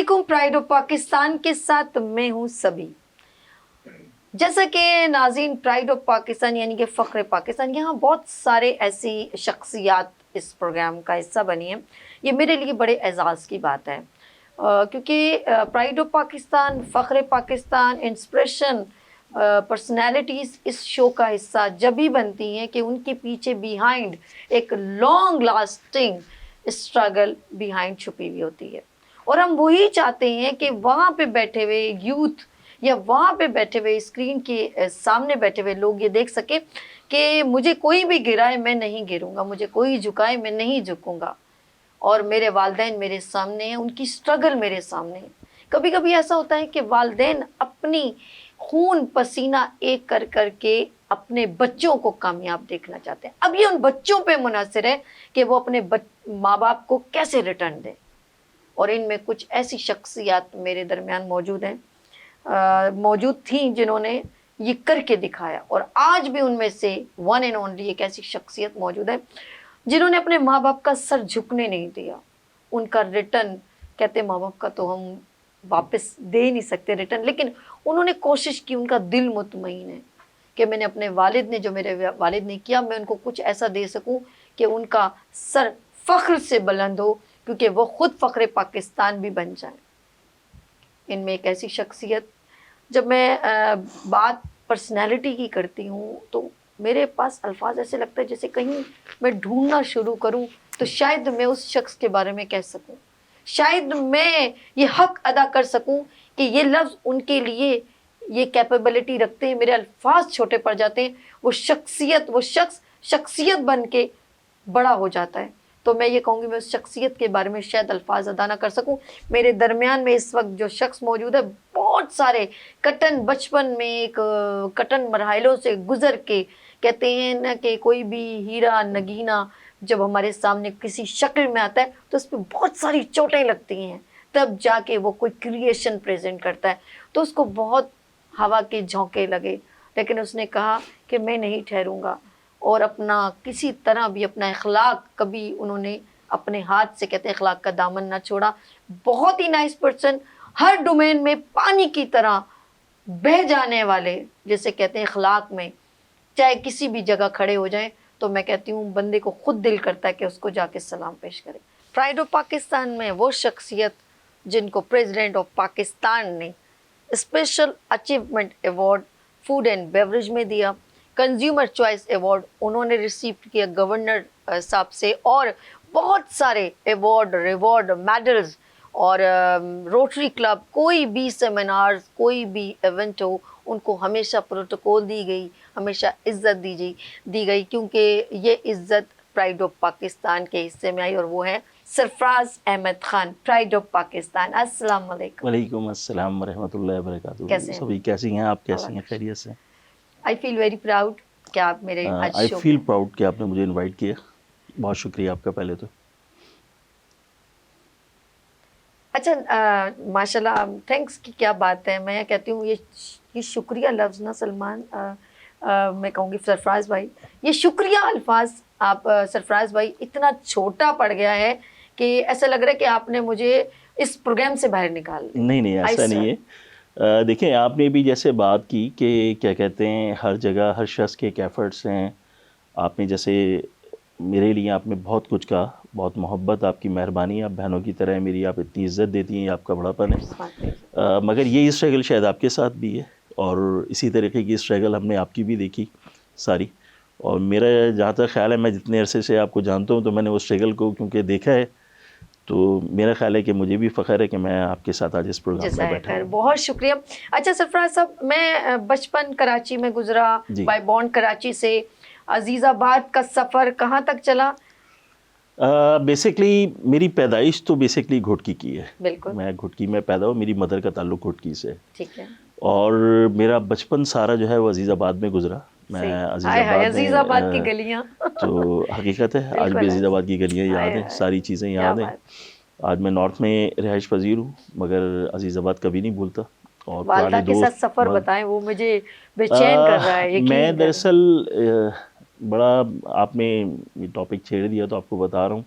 علیکم، pride of Pakistan کے ساتھ میں ہوں سبھی. جیسا کہ ناظرین، پرائڈ آف پاکستان یعنی کہ فخر پاکستان، یہاں بہت سارے ایسی شخصیات اس پروگرام کا حصہ بنی ہیں. یہ میرے لیے بڑے اعزاز کی بات ہے، کیونکہ پرائڈ آف پاکستان، فخر پاکستان، انسپریشن پرسنالٹیز اس شو کا حصہ جب ہی بنتی ہیں کہ ان کے پیچھے بیہائنڈ ایک لانگ لاسٹنگ اسٹرگل بیہائنڈ چھپی ہوئی ہوتی ہے. اور ہم وہی چاہتے ہیں کہ وہاں پہ بیٹھے ہوئے یوتھ یا وہاں پہ بیٹھے ہوئے اسکرین کے سامنے بیٹھے ہوئے لوگ یہ دیکھ سکیں کہ مجھے کوئی بھی گرائے میں نہیں گروں گا، مجھے کوئی جھکائے میں نہیں جھکوں گا. اور میرے والدین میرے سامنے ہیں، ان کی اسٹرگل میرے سامنے ہے. کبھی کبھی ایسا ہوتا ہے کہ والدین اپنی خون پسینہ ایک کر کر کے اپنے بچوں کو کامیاب دیکھنا چاہتے ہیں. اب یہ ان بچوں پہ منحصر ہے کہ وہ اپنے ماں باپ کو کیسے ریٹرن دیں. اور ان میں کچھ ایسی شخصیات میرے درمیان موجود تھیں جنہوں نے یہ کر کے دکھایا. اور آج بھی ان میں سے ون اینڈ اونلی ایک ایسی شخصیت موجود ہے جنہوں نے اپنے ماں باپ کا سر جھکنے نہیں دیا. ان کا ریٹرن کہتے ماں باپ کا تو ہم واپس دے نہیں سکتے ریٹرن، لیکن انہوں نے کوشش کی. ان کا دل مطمئن ہے کہ میں نے اپنے والد نے جو میرے والد نے کیا، میں ان کو کچھ ایسا دے سکوں کہ ان کا سر فخر سے بلند ہو، کیونکہ وہ خود فخر پاکستان بھی بن جائیں. ان میں ایک ایسی شخصیت، جب میں بات پرسنالٹی کی کرتی ہوں تو میرے پاس الفاظ ایسے لگتا ہے جیسے کہیں میں ڈھونڈنا شروع کروں تو شاید میں اس شخص کے بارے میں کہہ سکوں، شاید میں یہ حق ادا کر سکوں کہ یہ لفظ ان کے لیے یہ کیپیبلٹی رکھتے ہیں. میرے الفاظ چھوٹے پڑ جاتے ہیں، وہ شخص شخصیت بن کے بڑا ہو جاتا ہے. تو میں یہ کہوں گی میں اس شخصیت کے بارے میں شاید الفاظ ادا نہ کر سکوں. میرے درمیان میں اس وقت جو شخص موجود ہے، بہت سارے کٹن بچپن میں ایک کٹن مراحلوں سے گزر کے، کہتے ہیں نا کہ کوئی بھی ہیرا نگینا جب ہمارے سامنے کسی شکل میں آتا ہے تو اس پہ بہت ساری چوٹیں لگتی ہیں، تب جا کے وہ کوئی کریشن پریزنٹ کرتا ہے. تو اس کو بہت ہوا کے جھونکے لگے، لیکن اس نے کہا کہ میں نہیں ٹھہروں گا. اور اپنا کسی طرح بھی اپنا اخلاق کبھی انہوں نے اپنے ہاتھ سے، کہتے ہیں اخلاق کا دامن نہ چھوڑا. بہت ہی نائس پرسن، ہر ڈومین میں پانی کی طرح بہہ جانے والے، جیسے کہتے ہیں اخلاق میں چاہے کسی بھی جگہ کھڑے ہو جائیں تو میں کہتی ہوں بندے کو خود دل کرتا ہے کہ اس کو جا کے سلام پیش کرے. پرائڈ آف پاکستان میں وہ شخصیت جن کو پریزیڈنٹ آف پاکستان نے special achievement award food and beverage میں دیا، کنزیومر چوائس ایوارڈ انہوں نے ریسیو کیا گورنر صاحب سے، اور بہت سارے ایوارڈ، ریوارڈ، میڈلز. اور روٹری کلب، کوئی بھی سیمینارز، کوئی بھی ایونٹ ہو، ان کو ہمیشہ پروٹوکول دی گئی، ہمیشہ عزت دی گئی، کیونکہ یہ عزت پرائڈ آف پاکستان کے حصے میں آئی. اور وہ ہے سرفراز احمد خان، پرائڈ آف پاکستان. السلام علیکم. وعلیکم السلام ورحمۃ اللہ وبرکاتہ. کیسے ہیں؟ سبھی کیسی ہیں آپ؟ کیسی ہیں؟ خیریت سے؟ آئی فیل ویری پراؤڈ کہ آپ میرے آئی فیل پراؤڈ کہ آپ نے مجھے انوائٹ کیا. بہت شکریہ آپ کا پہلے تو. اچھا، ماشاء اللہ، تھینکس کی کیا بات ہے. میں کہتی ہوں یہ شکریہ لفظ نا سلمان، میں کہوں گی سرفراز بھائی، یہ شکریہ الفاظ آپ سرفراز بھائی اتنا چھوٹا پڑ گیا ہے کہ ایسا لگ رہا ہے کہ آپ نے مجھے اس پروگرام سے باہر نکال دیا. نہیں ایسا نہیں ہے. دیکھیں، آپ نے بھی جیسے بات کی کہ کیا کہتے ہیں ہر جگہ ہر شخص کے ایک ایفرٹس ہیں. آپ نے جیسے میرے لیے آپ نے بہت کچھ کہا، بہت محبت، آپ کی مہربانی، آپ بہنوں کی طرح میری، آپ اتنی عزت دیتی ہیں، یہ آپ کا بڑا پن ہے. مگر یہ اسٹرگل شاید آپ کے ساتھ بھی ہے، اور اسی طریقے کی اسٹرگل ہم نے آپ کی بھی دیکھی ساری. اور میرا جہاں تک خیال ہے، میں جتنے عرصے سے آپ کو جانتا ہوں تو میں نے وہ اسٹرگل کو کیونکہ دیکھا ہے، تو میرا خیال ہے کہ مجھے بھی فخر ہے کہ میں آپ کے ساتھ آج اس پروگرام میں بیٹھا ہوں. بہت شکریہ. اچھا سرفراز صاحب، میں بچپن کراچی میں گزرا، بائی بورن کراچی سے. عزیز آباد کا سفر کہاں تک چلا؟ بیسکلی میری پیدائش تو بیسکلی گھوٹکی کی ہے. بالکل، میں گھوٹکی میں پیدا ہوں، میری مدر کا تعلق گھوٹکی سے. ٹھیک ہے. اور میرا بچپن سارا جو ہے وہ عزیز آباد میں گزرا. میں عزیز آباد کی گلیاں تو حقیقت ہے آج بھی عزیز آباد کی گلیاں یاد ہیں، ساری چیزیں یاد ہیں. آج میں نارتھ میں رہائش پذیر ہوں، مگر عزیز آباد کبھی نہیں بھولتا. اور والدہ کے ساتھ سفر بتائیں، وہ مجھے بے چین کر رہا ہے. میں دراصل بڑا، آپ نے یہ ٹاپک چھیڑ دیا تو آپ کو بتا رہا ہوں.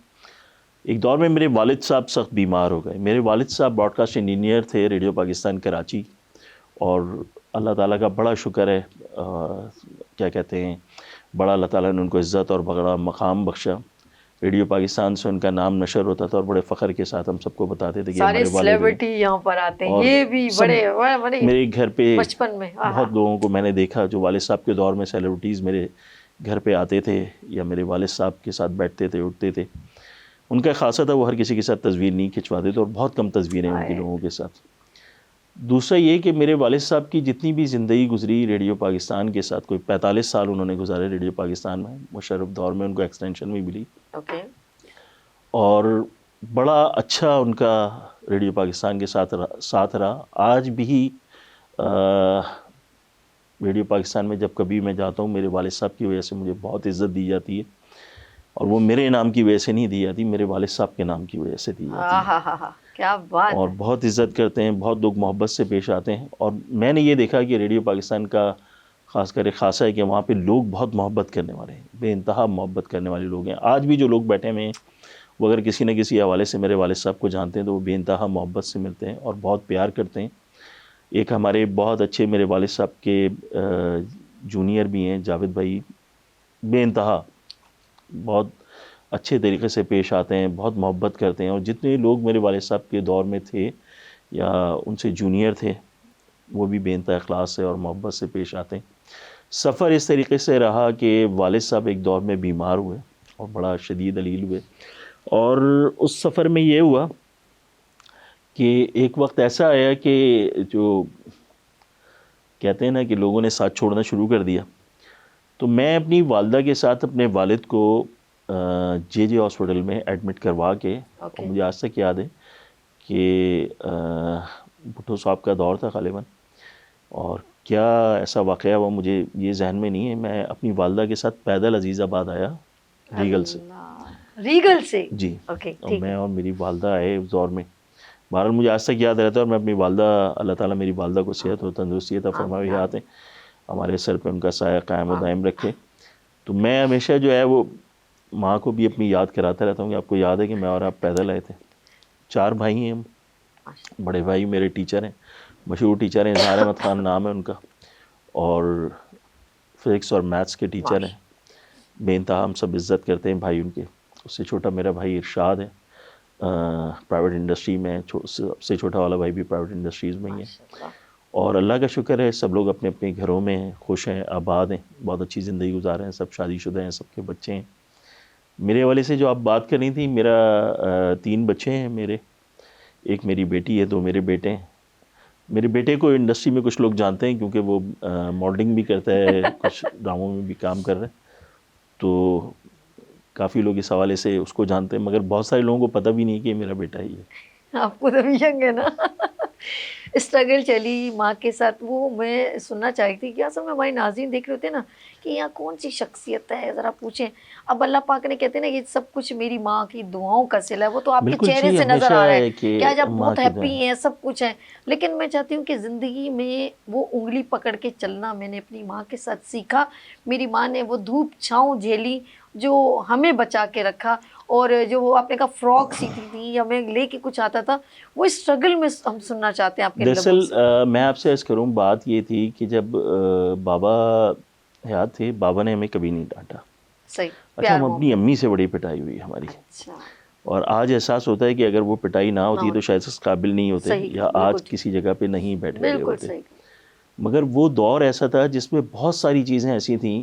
ایک دور میں میرے والد صاحب سخت بیمار ہو گئے. میرے والد صاحب براڈ کاسٹ انجینئر تھے ریڈیو پاکستان کراچی, اور اللہ تعالیٰ کا بڑا شکر ہے, کیا کہتے ہیں, بڑا اللہ تعالیٰ نے ان کو عزت اور بڑا مقام بخشا. ریڈیو پاکستان سے ان کا نام نشر ہوتا تھا, اور بڑے فخر کے ساتھ ہم سب کو بتاتے تھے کہ سارے ہمارے والد سیلیبریٹی یہاں پر آتے ہیں, اور یہ بھی سب بڑے بڑے میرے گھر پہ بچپن میں بہت لوگوں کو میں نے دیکھا جو والد صاحب کے دور میں سیلیبریٹیز میرے گھر پہ آتے تھے یا میرے والد صاحب کے ساتھ بیٹھتے تھے, اٹھتے تھے. ان کا خاصہ تھا وہ ہر کسی کے ساتھ تصویر نہیں کھنچواتے تھے, اور بہت کم تصویریں ان کے لوگوں کے ساتھ. دوسرا یہ کہ میرے والد صاحب کی جتنی بھی زندگی گزری ریڈیو پاکستان کے ساتھ, کوئی 45 سال انہوں نے گزارے ریڈیو پاکستان میں. مشرف دور میں ان کو ایکسٹینشن بھی ملی, اوکے, اور بڑا اچھا ان کا ریڈیو پاکستان کے ساتھ رہا. آج بھی ریڈیو پاکستان میں جب کبھی میں جاتا ہوں, میرے والد صاحب کی وجہ سے مجھے بہت عزت دی جاتی ہے, اور وہ میرے نام کی وجہ سے نہیں دی جاتی, میرے والد صاحب کے نام کی وجہ سے دی جاتی ہے. ہاں, کیا بات اور بہت عزت کرتے ہیں, بہت لوگ محبت سے پیش آتے ہیں. اور میں نے یہ دیکھا کہ ریڈیو پاکستان کا خاص کر ایک خاصہ ہے کہ وہاں پہ لوگ بہت محبت کرنے والے ہیں, بے انتہا محبت کرنے والے لوگ ہیں. آج بھی جو لوگ بیٹھے ہوئے ہیں وہ اگر کسی نہ کسی حوالے سے میرے والد صاحب کو جانتے ہیں تو وہ بے انتہا محبت سے ملتے ہیں اور بہت پیار کرتے ہیں. ایک ہمارے بہت اچھے میرے والد صاحب کے جونیئر بھی ہیں, جاوید بھائی, بے انتہا بہت اچھے طریقے سے پیش آتے ہیں, بہت محبت کرتے ہیں. اور جتنے لوگ میرے والد صاحب کے دور میں تھے یا ان سے جونیئر تھے وہ بھی بے انتہا اخلاص سے اور محبت سے پیش آتے ہیں. سفر اس طریقے سے رہا کہ والد صاحب ایک دور میں بیمار ہوئے اور بڑا شدید علیل ہوئے, اور اس سفر میں یہ ہوا کہ ایک وقت ایسا آیا کہ جو کہتے ہیں نا کہ لوگوں نے ساتھ چھوڑنا شروع کر دیا. تو میں اپنی والدہ کے ساتھ اپنے والد کو جے جے ہاسپٹل میں ایڈمٹ کروا کے, اور مجھے آج تک یاد ہے کہ بھٹو صاحب کا دور تھا غالباً, اور کیا ایسا واقعہ ہوا مجھے یہ ذہن میں نہیں ہے. میں اپنی والدہ کے ساتھ پیدل عزیز آباد آیا ریگل سے. ریگل سے جی, اوکے, اور میں اور میری والدہ آئے اس دور میں. بہرحال مجھے آج تک یاد رہتا ہے, اور میں اپنی والدہ, اللہ تعالیٰ میری والدہ کو صحت اور تندرستی عطا فرمائے, یاد ہے ہمارے سر پہ ان کا سایہ قائم و دائم رکھے. تو میں ہمیشہ جو ہے وہ ماں کو بھی اپنی یاد کراتا رہتا ہوں کہ آپ کو یاد ہے کہ میں اور آپ پیدل آئے تھے. 4 بھائی ہیں ہم. بڑے بھائی میرے ٹیچر ہیں, مشہور ٹیچر ہیں, اظہار احمد خان نام ہے ان کا, اور فزکس اور میتھس کے ٹیچر ہیں. بے انتہا ہم سب عزت کرتے ہیں بھائی ان کے. اس سے چھوٹا میرا بھائی ارشاد ہے, پرائیویٹ انڈسٹری میں. سب سے چھوٹا والا بھائی بھی پرائیویٹ انڈسٹریز میں ہی ہے. اور اللہ کا شکر ہے سب لوگ اپنے اپنے گھروں میں ہیں, خوش ہیں, آباد ہیں, بہت اچھی زندگی گزار رہے ہیں, سب شادی شدہ ہیں, سب کے بچے ہیں. میرے والے سے جو آپ بات کر رہی تھیں, میرا 3 بچے ہیں میرے. ایک میری بیٹی ہے, 2 میرے بیٹے ہیں. میرے بیٹے کو انڈسٹری میں کچھ لوگ جانتے ہیں کیونکہ وہ ماڈلنگ بھی کرتا ہے, کچھ ڈراموں میں بھی کام کر رہا ہے, تو کافی لوگ اس حوالے سے اس کو جانتے ہیں, مگر بہت سارے لوگوں کو پتہ بھی نہیں کہ یہ میرا بیٹا ہی ہے. آپ کو تو بھی ینگ ہے نا. اسٹرگل چلی ماں کے ساتھ, وہ میں سننا چاہتی تھی کہ اصل میں ہمارے ناظرین دیکھ رہے ہوتے ہیں نا کہ یہاں کون سی شخصیت ہے, ذرا پوچھیں. اب اللہ پاک نے کہتے ہیں نا یہ سب کچھ میری ماں کی دعاؤں کا صلہ ہے, وہ تو آپ کے بالکل چہرے جی, سے نظر آ رہا ہے کہ کہ آج آپ ماں بہت کی دعائیں. ہیپی ہیں, سب کچھ ہے. لیکن میں چاہتی ہوں کہ زندگی میں وہ انگلی پکڑ کے چلنا میں نے اپنی ماں کے ساتھ سیکھا. میری ماں نے وہ دھوپ چھاؤں جھیلی جو ہمیں بچا کے رکھا, اور جو وہ آپ نے کہا فراک سیتی تھی, ہمیں لے کے کچھ آتا تھا, وہ اسٹرگل میں ہم سننا چاہتے ہیں آپ کے لبوں دراصل سے. میں آپ سے عرض کروں, بات یہ تھی کہ جب بابا حیات تھے, بابا نے ہمیں کبھی نہیں ڈانٹا. صحیح, اچھا, ہم اپنی امی سے بڑی پٹائی ہوئی ہماری, اچھا, اور آج احساس ہوتا ہے کہ اگر وہ پٹائی نہ ہوتی تو شاید اس قابل نہیں ہوتے, صحیح, یا آج کسی جگہ پہ نہیں بیٹھے ہوئے بالکل ہوتے. صحیح. مگر وہ دور ایسا تھا جس میں بہت ساری چیزیں ایسی تھیں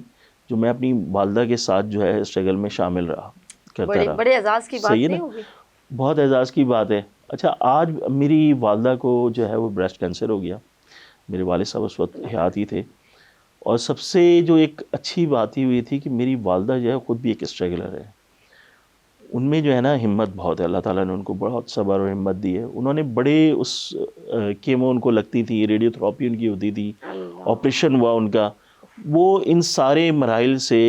جو میں اپنی والدہ کے ساتھ جو ہے اسٹرگل میں شامل کرتا رہا. بڑے اعزاز کی بات صحیح ہے نہیں نا, ہوگی. بہت اعزاز کی بات ہے. اچھا, آج میری والدہ کو جو ہے وہ بریسٹ کینسر ہو گیا. میرے والد صاحب اس وقت حیات ہی تھے, اور سب سے جو ایک اچھی بات ہی ہوئی تھی کہ میری والدہ جو ہے خود بھی ایک اسٹرگلر ہے. ان میں جو ہے نا ہمت بہت ہے, اللہ تعالیٰ نے ان کو بہت صبر اور ہمت دی ہے. انہوں نے بڑے اس کیمو ان کو لگتی تھی, ریڈیو تھراپی ان کی ہوتی تھی, آپریشن ہوا ان کا, وہ ان سارے مراحل سے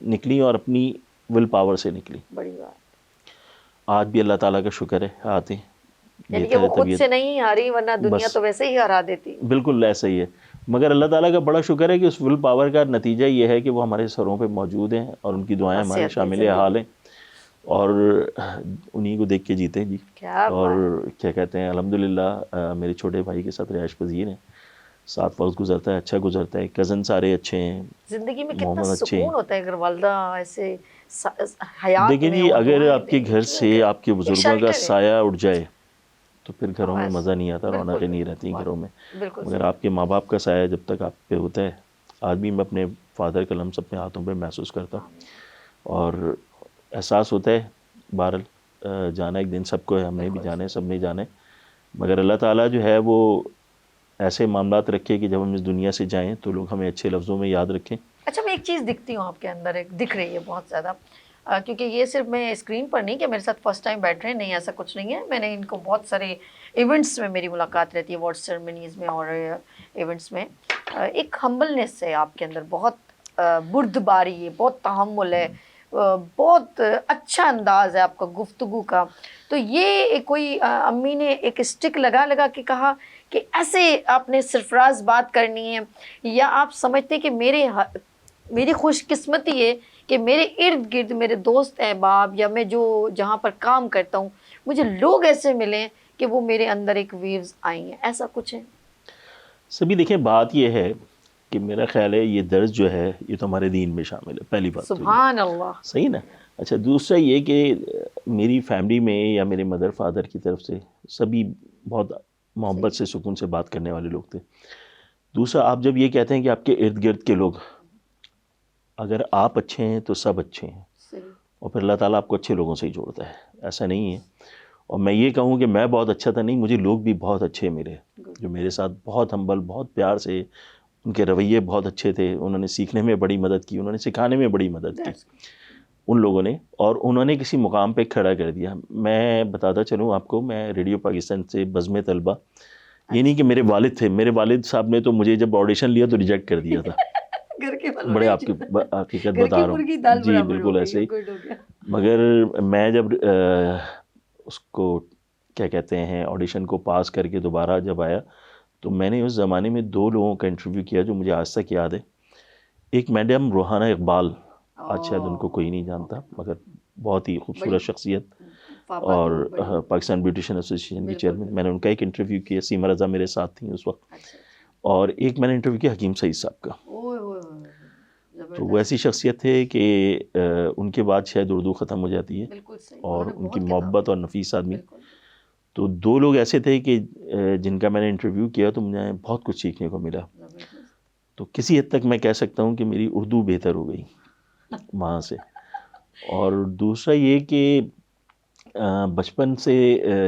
نکلی اور اپنی ول پاور سے نکلی. بڑی بات. آج بھی اللہ تعالیٰ کا شکر ہے آتے, یعنی کہ وہ خود سے نہیں ہاری, ورنہ دنیا تو ویسے ہی ہرا دیتی. بالکل ایسا ہی ہے, مگر اللہ تعالیٰ کا بڑا شکر ہے کہ اس ول پاور کا نتیجہ یہ ہے کہ وہ ہمارے سروں پہ موجود ہیں اور ان کی دعائیں ہمارے شامل حال ہیں. اور انہیں کو دیکھ کے جیتے ہیں جی. کیا اور بات. کیا کہتے ہیں الحمدللہ میرے چھوٹے بھائی کے ساتھ رہائش پذیر ہیں, ساتھ وقت گزرتا ہے, اچھا گزرتا ہے. کزن سارے اچھے ہیں, زندگی میں کتنا محمد اچھے ہیں. سکون ہوتا ہے اگر والدہ ایسے حیات دیکھیں میں جی, ہو, اگر دعائیں آپ کے دیں, گھر کتنا سے کر آپ کے ایک بزرگوں کا شیلٹر ہے. سایہ اٹھ جائے تو پھر گھروں میں بس مزہ نہیں آتا, بالکل رونقیں نہیں بالکل رہتی بات گھروں میں. بالکل مگر صحیح. آپ کے ماں باپ کا سایہ جب تک آپ پہ ہوتا ہے, آج بھی میں اپنے فادر کا لمس اپنے ہاتھوں پہ محسوس کرتا ہوں, آمین. اور احساس ہوتا ہے. بہرحال جانا ایک دن سب کو ہے, ہم نے بھی بالکل جانا ہے, صحیح. سب نے جانا ہے. مگر اللہ تعالیٰ جو ہے وہ ایسے معاملات رکھے کہ جب ہم اس دنیا سے جائیں تو لوگ ہمیں اچھے لفظوں میں یاد رکھیں. اچھا, میں ایک چیز دکھتی ہوں آپ کے اندر, ایک دکھ رہی ہے بہت زیادہ, کیونکہ یہ صرف میں اسکرین پر نہیں کہ میرے ساتھ فرسٹ ٹائم بیٹھ رہے ہیں, نہیں ایسا کچھ نہیں ہے. میں نے ان کو بہت سارے ایونٹس میں میری ملاقات رہتی ہے, وارڈ سرمنیز میں اور ایونٹس میں. ایک ہمبلنس ہے آپ کے اندر, بہت بردباری ہے, بہت تحمل ہے, بہت اچھا انداز ہے آپ کا گفتگو کا. تو یہ کوئی امی نے ایک اسٹک لگا لگا کے کہا کہ ایسے آپ نے سرفراز بات کرنی ہے, یا آپ سمجھتے کہ میری خوش قسمتی ہے کہ میرے ارد گرد میرے دوست احباب یا میں جو جہاں پر کام کرتا ہوں مجھے لوگ ایسے ملیں کہ وہ میرے اندر ایک ویوز آئی ہیں, ایسا کچھ ہے؟ سبھی دیکھیں, بات یہ ہے کہ میرا خیال ہے یہ درس جو ہے یہ تو ہمارے دین میں شامل ہے, پہلی بات تو یہ سبحان اللہ. صحیح نا. اچھا, دوسرا یہ کہ میری فیملی میں یا میرے مدر فادر کی طرف سے سبھی بہت محبت سے سکون سے بات کرنے والے لوگ تھے. دوسرا, آپ جب یہ کہتے ہیں کہ آپ کے ارد گرد کے لوگ, اگر آپ اچھے ہیں تو سب اچھے ہیں, صحیح. اور پھر اللہ تعالیٰ آپ کو اچھے لوگوں سے ہی جوڑتا ہے, ایسا نہیں ہے. اور میں یہ کہوں کہ میں بہت اچھا تھا نہیں, مجھے لوگ بھی بہت اچھے میرے, جو میرے ساتھ بہت ہمبل, بہت پیار سے, ان کے رویے بہت اچھے تھے, انہوں نے سیکھنے میں بڑی مدد کی, انہوں نے سکھانے میں بڑی مدد کی ان لوگوں نے, اور انہوں نے کسی مقام پہ کھڑا کر دیا. میں بتاتا چلوں آپ کو, میں ریڈیو پاکستان سے بزم طلبہ, یہ نہیں کہ میرے والد تھے, میرے والد صاحب نے تو مجھے جب آڈیشن لیا تو ریجیکٹ کر دیا تھا. گھر کے بڑے آپ کی حقیقت بتا رہا ہوں جی, بالکل ایسے ہی. مگر میں جب اس کو کیا کہتے ہیں آڈیشن کو پاس کر کے دوبارہ جب آیا تو میں نے اس زمانے میں 2 لوگوں کا انٹرویو کیا جو مجھے آج تک یاد ہے. ایک میڈم روحانہ اقبال, آج شاید ان کو کوئی نہیں جانتا, مگر بہت ہی خوبصورت شخصیت, اور پاکستان بیوٹیشین ایسوسیشن کی چیئرمین. میں نے ان کا ایک انٹرویو کیا, سیما رضا میرے ساتھ تھیں اس وقت, اور ایک میں نے انٹرویو کیا حکیم سعید صاحب کا. تو وہ ایسی شخصیت تھے کہ ان کے بعد شاید اردو ختم ہو جاتی ہے, اور ان کی محبت اور نفیس آدمی. تو 2 لوگ ایسے تھے کہ جن کا میں نے انٹرویو کیا تو مجھے بہت کچھ سیکھنے کو ملا. تو کسی حد تک میں کہہ سکتا ہوں کہ میری اردو بہتر ہو گئی وہاں سے. اور دوسرا یہ کہ بچپن سے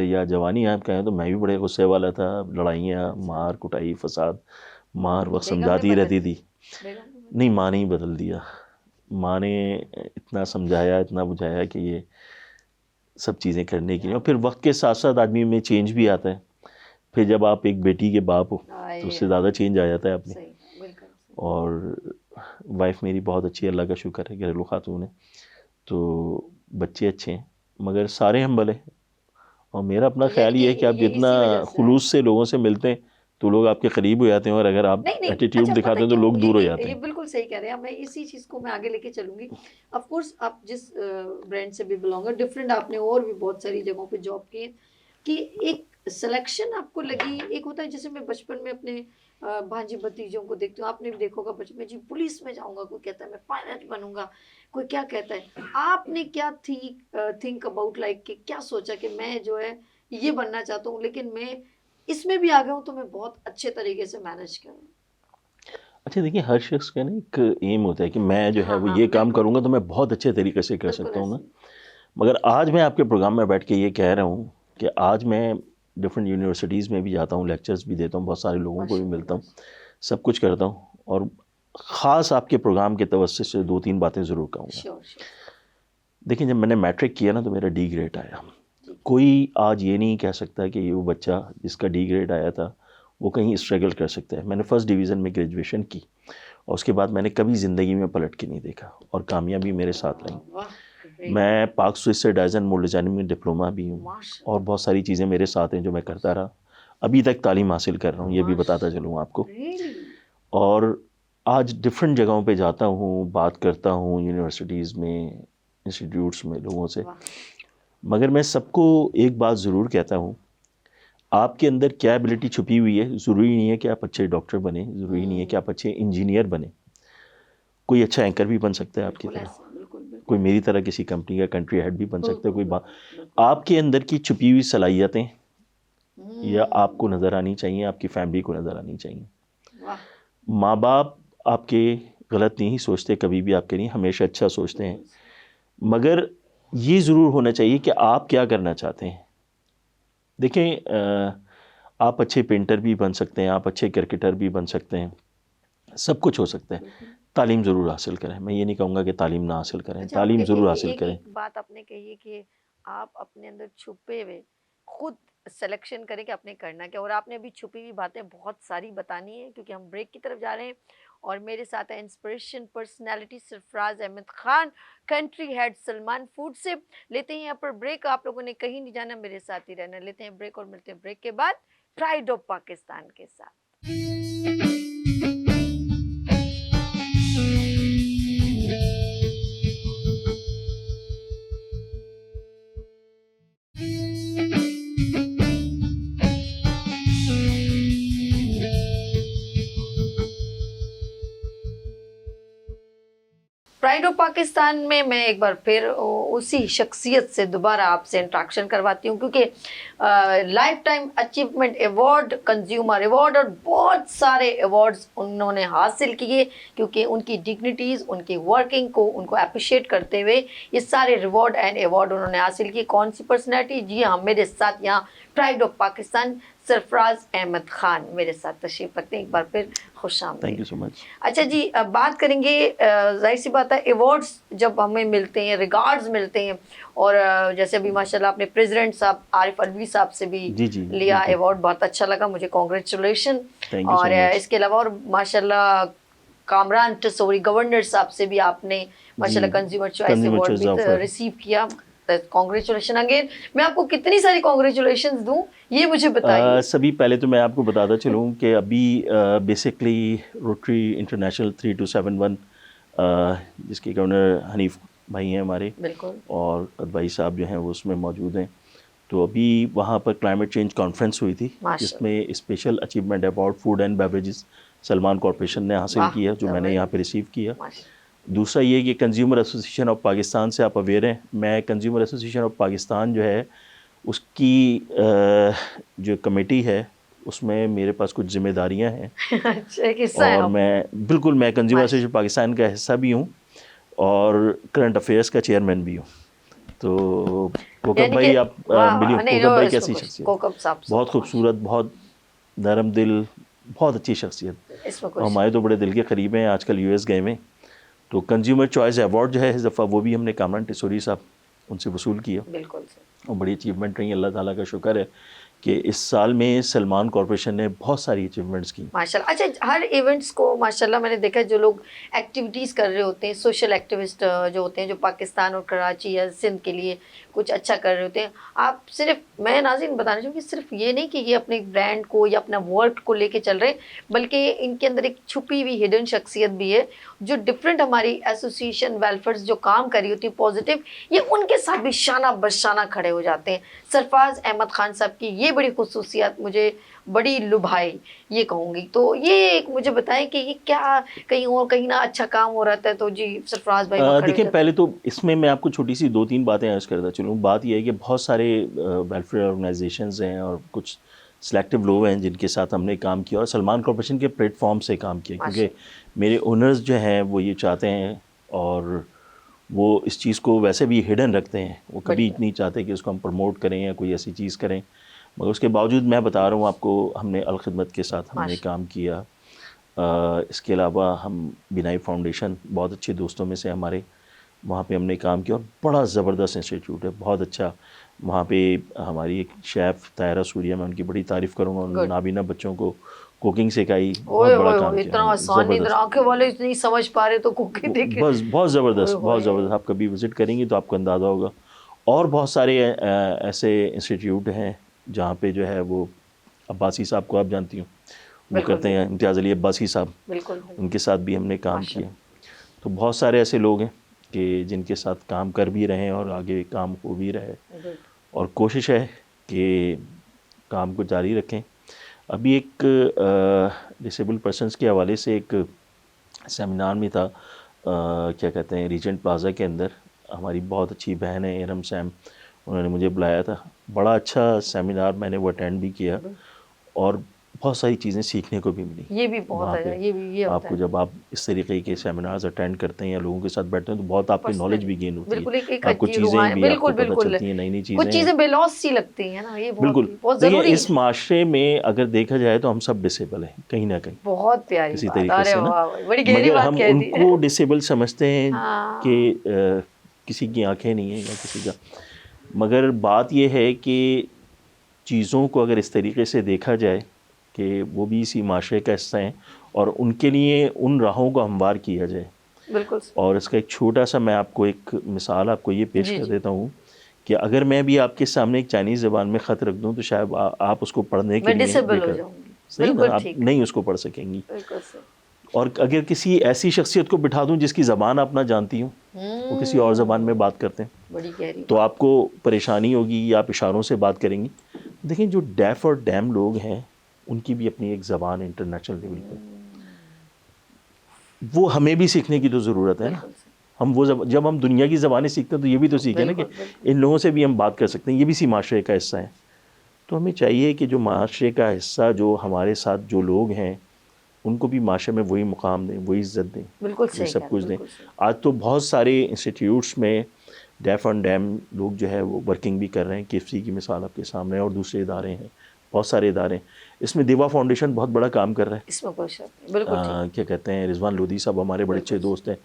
یا جوانی آپ کہیں تو میں بھی بڑے غصے والا تھا, لڑائیاں, مار کٹائی, فساد, مار وقت سمجھاتی رہتی تھی. نہیں, ماں نے ہی بدل دیا. ماں نے اتنا سمجھایا, اتنا بجھایا کہ یہ سب چیزیں کرنے کی. اور پھر وقت کے ساتھ ساتھ آدمی میں چینج بھی آتا ہے. پھر جب آپ ایک بیٹی کے باپ ہو تو اس سے زیادہ چینج آ جاتا ہے آپ میں. اور وائف میری بہت اچھی, اللہ کا شکر ہے, گھریلو خاتون ہے, تو بچے اچھے ہیں, مگر سارے ہمبل ہیں. اور میرا اپنا خیال یہ ہے کہ آپ جتنا خلوص سے لوگوں سے ملتے ہیں تو لوگ آپ کے قریب ہو جاتے ہیں, اور اگر آپ ایٹیٹیوڈ دکھاتے ہیں تو لوگ دور ہو جاتے ہیں. یہ بالکل صحیح کہہ رہے ہیں. میں اسی چیز کو میں آگے لے کے چلوں گی. آف کورس آپ جس برانڈ سے بھی بلانگ, ڈفرینٹ, آپ نے اور بھی بہت ساری جگہوں پہ جاب کی, کہ ایک سلیکشن آپ کو لگی. ایک ہوتا ہے جیسے میں بچپن میں اپنے بھانجی بھتیجوں کو دیکھتی ہوں, آپ نے بھی دیکھو گا بچپن میں, جی پولیس میں جاؤں گا, کوئی کہتا ہے میں پائلٹ بنوں گا, کوئی کیا کہتا ہے. آپ نے کیا تھنک اباؤٹ لائک کہ کیا سوچا کہ میں جو ہے یہ بننا چاہتا ہوں, لیکن میں اس میں بھی آگے ہوں تو میں بہت اچھے طریقے سے مینج کروں. اچھا دیکھیے, ہر شخص کا نا ایک ایم ہوتا ہے کہ میں جو ہے وہ یہ کام کروں گا تو میں بہت اچھے طریقے سے کر سکتا ہوں نا. مگر آج میں آپ کے پروگرام میں بیٹھ کے یہ کہہ رہا ہوں کہ آج میں ڈفرینٹ یونیورسٹیز میں بھی جاتا ہوں, لیکچرز بھی دیتا ہوں, بہت سارے لوگوں کو بھی ملتا ہوں, سب کچھ کرتا ہوں, اور خاص آپ کے پروگرام کے توسط سے 2-3 باتیں ضرور کہوں گا. دیکھیں, جب میں نے میٹرک کیا نا تو میرا ڈی گریڈ آیا. کوئی آج یہ نہیں کہہ سکتا کہ یہ وہ بچہ جس کا ڈی گریڈ آیا تھا وہ کہیں اسٹرگل کر سکتا ہے. میں نے فرسٹ ڈویژن میں گریجویشن کی, اور اس کے بعد میں نے کبھی زندگی میں پلٹ کے نہیں دیکھا, اور کامیابی میرے ساتھ رہی. میں پاک سوئس سے ڈائزن مولڈ ڈیزائننگ میں ڈپلوما بھی ہوں, اور بہت ساری چیزیں میرے ساتھ ہیں جو میں کرتا رہا, ابھی تک تعلیم حاصل کر رہا ہوں, یہ بھی بتاتا چلوں آپ کو. اور آج ڈفرینٹ جگہوں پہ جاتا ہوں, بات کرتا ہوں یونیورسٹیز میں, انسٹیٹیوٹس میں لوگوں سے. واہ. مگر میں سب کو ایک بات ضرور کہتا ہوں, آپ کے اندر کیا ایبلٹی چھپی ہوئی ہے, ضروری نہیں ہے کہ آپ اچھے ڈاکٹر بنیں, ضروری نہیں ہے کہ آپ اچھے انجینئر بنیں. کوئی اچھا اینکر بھی بن سکتا ہے آپ کی بالکل طرح, ایسا, بالکل بالکل کوئی میری طرح کسی کمپنی کا کنٹری ہیڈ بھی بن سکتا ہے, کوئی بالکل. آپ کے اندر کی چھپی ہوئی صلاحیتیں یا آپ ہوں. کو نظر آنی چاہیے, آپ کی فیملی کو نظر آنی چاہیے. واہ. ماں باپ آپ کے غلط نہیں سوچتے کبھی بھی, آپ کے نہیں, ہمیشہ اچھا سوچتے ہیں. مگر یہ ضرور ہونا چاہیے کہ آپ کیا کرنا چاہتے ہیں. دیکھیں آپ اچھے پینٹر بھی بن سکتے ہیں, آپ اچھے کرکٹر بھی بن سکتے ہیں, سب کچھ ہو سکتا ہے. تعلیم ضرور حاصل کریں, میں یہ نہیں کہوں گا کہ تعلیم نہ حاصل کریں, اچھا, تعلیم ضرور حاصل کریں. ایک بات آپ نے کہی ہے کہ آپ اپنے اندر چھپے ہوئے خود سلیکشن کریں کہ آپ نے کرنا کیا, اور آپ نے ابھی چھپی ہوئی باتیں بہت ساری بتانی ہیں کیونکہ ہم بریک کی طرف جا رہے ہیں. اور میرے ساتھ ہے inspiration personality Sarfraz Ahmed Khan, country head Salman food سے. لیتے ہیں یہاں پر بریک, آپ لوگوں نے کہیں نہیں جانا, میرے ساتھ ہی رہنا. لیتے ہیں بریک اور ملتے ہیں بریک کے بعد پرائڈ آف پاکستان کے ساتھ. پرائڈ آف پاکستان میں میں ایک بار پھر اسی شخصیت سے دوبارہ آپ سے انٹریکشن کرواتی ہوں, کیونکہ life time achievement award, consumer award اور بہت سارے ایوارڈز انہوں نے حاصل کیے, کیونکہ ان کی ڈگنیٹیز, ان کی ورکنگ کو, ان کو اپریشیٹ کرتے ہوئے یہ سارے ریوارڈ اینڈ ایوارڈ انہوں نے حاصل کیے. کون سی پرسنالٹی؟ جی ہاں, میرے ساتھ یہاں پرائڈ آف پاکستان سرفراز احمد خان میرے ساتھ تشریف رکھتے ہیں. ایک بار پھر خوش آمدید. تھینک یو سو مچ. اچھا جی, بات کریں گے, ظاہر سی بات ہے ایوارڈز جب ہمیں ملتے ہیں, ریگارڈز ملتے ہیں, اور جیسے ابھی ماشاء اللہ آپ نے پریزیڈنٹ صاحب عارف الوی صاحب سے بھی لیا ایوارڈ, بہت اچھا لگا مجھے, کانگریچولیشن. اور اس کے علاوہ اور ماشاء اللہ کامران ٹسوری گورنر صاحب سے بھی آپ نے ماشاء اللہ کنزیومر چوائس ایوارڈ بھی ریسیو کیا. Congratulation again. میں آپ کو کتنی ساری کانگریچولیشنز دوں یہ مجھے بتائیے. سبھی پہلے تو میں آپ کو بتاتا چلوں کہ ابھی بیسکلی روٹری انٹرنیشنل 3271 جس کے گورنر حنیف بھائی ہیں ہمارے, بالکل, اور بھائی صاحب جو ہیں وہ اس میں موجود ہیں. تو ابھی وہاں پر کلائمیٹ چینج کانفرنس ہوئی تھی جس میں special achievement award food and beverages Salman corporation نے حاصل کیا, جو میں نے یہاں پہ ریسیو کیا. دوسرا یہ کہ کنزیومر ایسوسیشن آف پاکستان سے آپ اویئر ہیں, میں کنزیومر ایسوسیشن آف پاکستان جو ہے اس کی جو کمیٹی ہے اس میں میرے پاس کچھ ذمہ داریاں ہیں, اور میں بالکل میں کنزیومر ایسوسیشن پاکستان کا حصہ بھی ہوں اور کرنٹ افیئرس کا چیئرمین بھی ہوں. تو کوکب بھائی آپ ملیے, کوکب بھائی کیسی شخصیت, بہت خوبصورت, بہت نرم دل, بہت اچھی شخصیت, ہمارے تو بڑے دل کے قریب ہیں, آج کل US گئے میں. تو کنزیومر چوائس ایوارڈ جو ہے اس دفعہ وہ بھی ہم نے کامران ٹسوری صاحب ان سے وصول کیا, بالکل, اور بڑی اچیومنٹ رہی. اللہ تعالیٰ کا شکر ہے کہ اس سال میں سلمان کارپوریشن نے بہت ساری اچیومنٹس کی ماشاء اللہ. اچھا, ہر ایونٹس کو ماشاء اللہ میں نے دیکھا جو لوگ ایکٹیویٹیز کر رہے ہوتے ہیں, سوشل ایکٹیوسٹ جو ہوتے ہیں, جو پاکستان اور کراچی یا سندھ کے لیے کچھ اچھا کر رہے ہوتے ہیں, آپ صرف, میں ناظرین بتانا چاہوں کہ صرف یہ نہیں کہ یہ اپنے برانڈ کو یا اپنا ورک کو لے کے چل رہے, بلکہ ان کے اندر ایک چھپی ہوئی ہڈن شخصیت بھی ہے جو ڈفرینٹ ہماری ایسوسیشن ویلفیئرز جو کام کر رہی ہوتی ہے پازیٹیو, یہ ان کے ساتھ بھی شانہ بشانہ کھڑے ہو جاتے ہیں. سرفراز احمد خان صاحب کی یہ بڑی خصوصیات مجھے بڑی لبھائی, یہ کہوں گی. تو یہ ایک مجھے بتائیں کہ یہ کیا کہیں اور کہیں نہ اچھا کام ہو رہتا ہے, تو جی سرفراز بھائی دیکھیں پہلے تو اس میں آپ کو چھوٹی سی 2-3 باتیں عرض کرتا چلوں. بات یہ ہے کہ بہت سارے ویلفیئر آرگنائزیشنز ہیں اور کچھ سلیکٹیو لوگ ہیں جن کے ساتھ ہم نے کام کیا, اور سلمان کارپوریشن کے پلیٹ فارم سے کام کیا, کیونکہ میرے اونرز جو ہیں وہ یہ چاہتے ہیں, اور وہ اس چیز کو ویسے بھی ہڈن رکھتے ہیں, وہ کبھی نہیں چاہتے کہ اس کو ہم پروموٹ کریں یا کوئی ایسی چیز کریں. مگر اس کے باوجود میں بتا رہا ہوں آپ کو, ہم نے الخدمت کے ساتھ ہم نے کام کیا. اس کے علاوہ ہم بینائی فاؤنڈیشن, بہت اچھے دوستوں میں سے ہمارے, وہاں پہ ہم نے کام کیا, اور بڑا زبردست انسٹیٹیوٹ ہے, بہت اچھا. وہاں پہ ہماری ایک شیف طاہرہ سوریہ, میں ان کی بڑی تعریف کروں گا, نابینا بچوں کو کوکنگ سکھائی, بہت بڑا کام کیا. اتنا آسان نہیں, آنکھیں والے نہیں سمجھ پا رہے تو کوکنگ دیکھیں, بس بہت زبردست, بہت زبردست. آپ کبھی وزٹ کریں گے تو آپ کو اندازہ ہوگا. اور بہت سارے ایسے انسٹیٹیوٹ ہیں جہاں پہ جو ہے وہ عباسی صاحب کو آپ جانتی ہوں, وہ کرتے ہیں, امتیاز علی عباسی صاحب, ان کے ساتھ بھی ہم نے کام کیا. تو بہت سارے ایسے لوگ ہیں کہ جن کے ساتھ کام کر بھی رہے ہیں اور آگے کام ہو بھی رہے، اور کوشش ہے کہ کام کو جاری رکھیں. ابھی ایک ڈسیبل پرسنس کے حوالے سے ایک سیمینار میں تھا، کیا کہتے ہیں، ریجنٹ پلازا کے اندر. ہماری بہت اچھی بہن ہے ارم سیم، انہوں نے مجھے بلایا تھا. بڑا اچھا سیمینار، میں نے وہ اٹینڈ بھی کیا اور بہت ساری چیزیں سیکھنے کو بھی ملی. یہ بھی بہت وہاں ہے، پہ یہ آپ ہوتا کو ہے جب آپ اس طریقے کے سیمینارز اٹینڈ کرتے ہیں یا لوگوں کے ساتھ بیٹھتے ہیں تو بہت آپ کی نالج بھی گین ہوتی بالکل ایک ہے، آپ کو عجیب چیزیں بھی آپ کو بالکل پتہ بالکل چلتی ہیں، نئی نئی کچھ چیزیں. چیزیں بے لوس سی لگتی ہیں نا، یہ بالکل. بہت دیکھیں ضروری اس ہے. معاشرے میں اگر دیکھا جائے تو ہم سب ڈسیبل ہیں کہیں نہ کہیں، بہت پیاری کسی بات، طریقے ارے سے نا، واہ بڑی گہری مگر بات ہم کہہ ان دی. کو ڈسیبل سمجھتے ہیں ہاں کہ کسی کی آنکھیں نہیں ہیں یا کسی کا. مگر بات یہ ہے کہ چیزوں کو اگر اس طریقے سے دیکھا جائے کہ وہ بھی اسی معاشرے کا حصہ ہیں اور ان کے لیے ان راہوں کو ہموار کیا جائے. بالکل اور اس کا ایک چھوٹا سا میں آپ کو ایک مثال آپ کو یہ پیش جی کر جی دیتا ہوں کہ اگر میں بھی آپ کے سامنے ایک چائنیز زبان میں خط رکھ دوں تو شاید آپ اس کو پڑھنے کے میں لیے ڈسیبل ہو بےکار، جاؤں گی. صحیح نا، بالکل آپ ٹھیک ہے، نہیں اس کو پڑھ سکیں گی. بالکل صحیح. اور اگر کسی ایسی شخصیت کو بٹھا دوں جس کی زبان آپ نہ جانتی ہوں، وہ کسی اور زبان میں بات کرتے ہیں، بڑی گہری تو بات. آپ کو پریشانی ہوگی یا آپ اشاروں سے بات کریں گی. دیکھیں جو ڈیف اور ڈیم لوگ ہیں ان کی بھی اپنی ایک زبان انٹرنیشنل لیول پہ، وہ ہمیں بھی سیکھنے کی تو ضرورت ہے نا. بالکل صحیح. ہم وہ جب ہم دنیا کی زبانیں سیکھتے ہیں تو یہ بھی تو سیکھیں نا کہ بالکل بالکل ان لوگوں سے بھی ہم بات کر سکتے ہیں، یہ بھی اسی معاشرے کا حصہ ہیں. تو ہمیں چاہیے کہ جو معاشرے کا حصہ، جو ہمارے ساتھ جو لوگ ہیں، ان کو بھی معاشرے میں وہی مقام دیں، وہی عزت دیں، بالکل وہی صحیح کہہ سب رہے ہیں، کچھ دیں. بالکل صحیح. آج تو بہت سارے انسٹیٹیوٹس میں ڈیف اینڈ ڈیم لوگ جو ہے وہ ورکنگ بھی کر رہے ہیں. KFC کی مثال آپ کے سامنے ہے اور دوسرے ادارے ہیں، بہت سارے ادارے ہیں. اس میں دیوا فاؤنڈیشن بہت بڑا کام کر رہا ہے. اس میں کوئی شک نہیں، بالکل ٹھیک. کیا کہتے ہیں، رضوان لودھی صاحب ہمارے بڑے اچھے بالکل دوست ہیں،